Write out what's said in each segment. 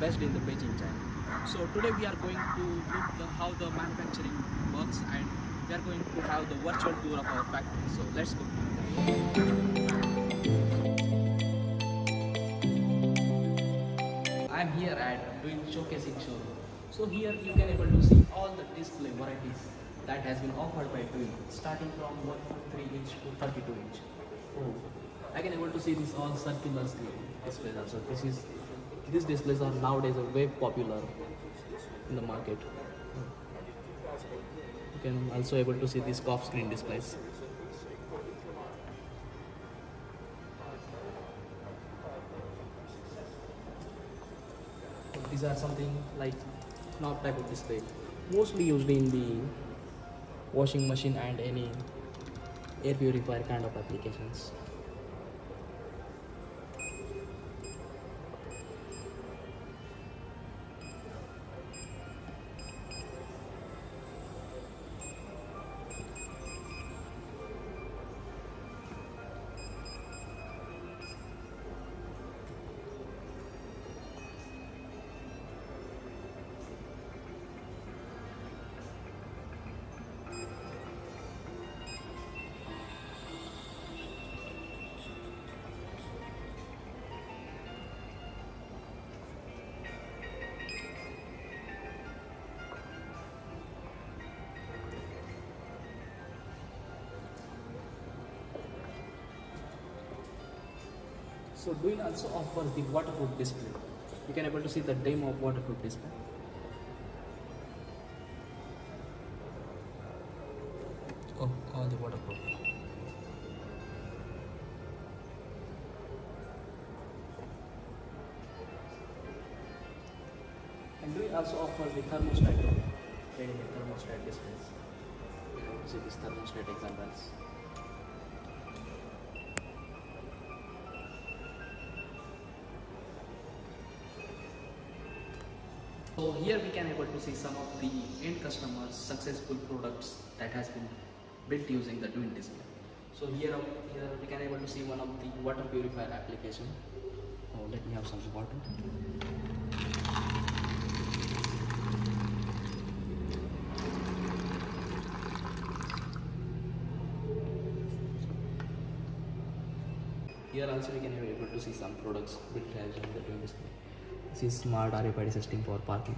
based in the Beijing, China. So today we are going to look how the manufacturing works, and we are going to have the virtual tour of our factory. So let's go. I am here at DWIN showcasing showroom. So here you can able to see all the display varieties that has been offered by DWIN, starting from 1.3 inch to 32 inch. Oh, I can able to see this all circular screen displays also. These displays are nowadays very popular in the market. You can also able to see these curved screen displays. These are something like knob type of display, mostly used in the washing machine and any air purifier kind of applications. So DWIN also offers the waterproof display. You can able to see the demo of waterproof display. Oh, all the waterproof. And DWIN also offers the thermostat, ready thermostat displays. You can see these thermostat examples. So here we can able to see some of the end customers' successful products that has been built using the DWIN display. So here we can able to see one of the water purifier application. Oh, let me have some water. Here also we can able to see some products built using the DWIN display. This is smart RFID system for parking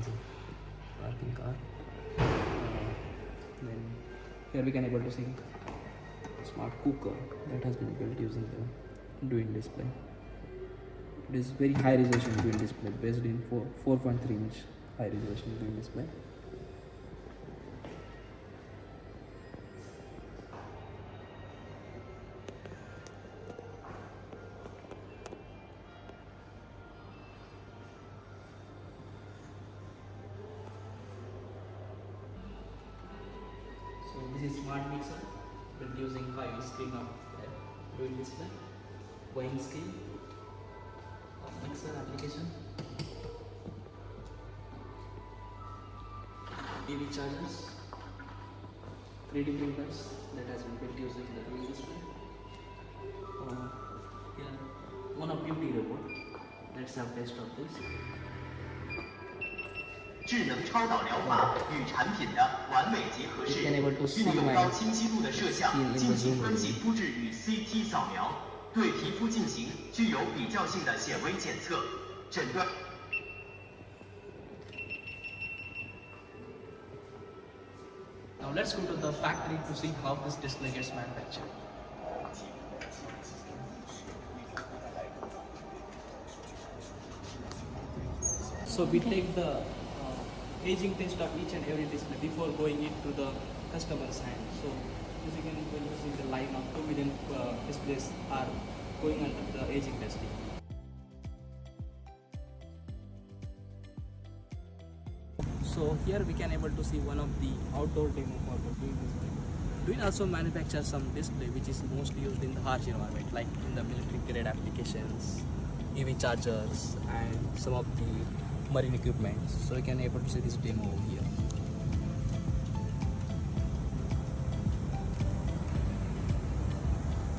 car. Then here we can able to see smart cooker that has been built using the DWIN display. It is very high resolution DWIN display based in 4.3 inch high resolution DWIN display. So this is smart mixer built using 5 screen of DWIN display, weighing scale, mixer application, EV chargers, 3D printers that has been built using the DWIN display. Here one of beauty robot. Let's have test of this. 智能超导疗法与产品的完美结合式，运用高清晰度的摄像进行分析肤质与 CT 扫描，对皮肤进行具有比较性的显微检测、诊断。Now let's go to the factory to see how this display gets manufactured. So we take the aging test of each and every display before going it to the customer's hand. So as you can see, the line of 2 million displays are going under the aging testing. So here we can able to see one of the outdoor demo for the DWIN display. DWIN also manufactures some display which is mostly used in the harsh environment, like in the military grade applications, EV chargers, and some of the marine equipment. So you can able to see this demo over here.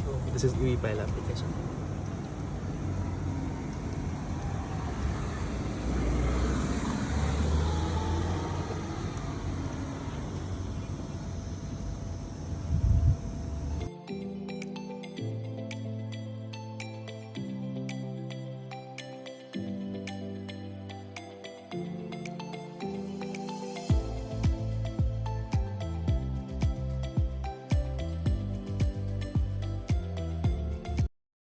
So this is EV pile application.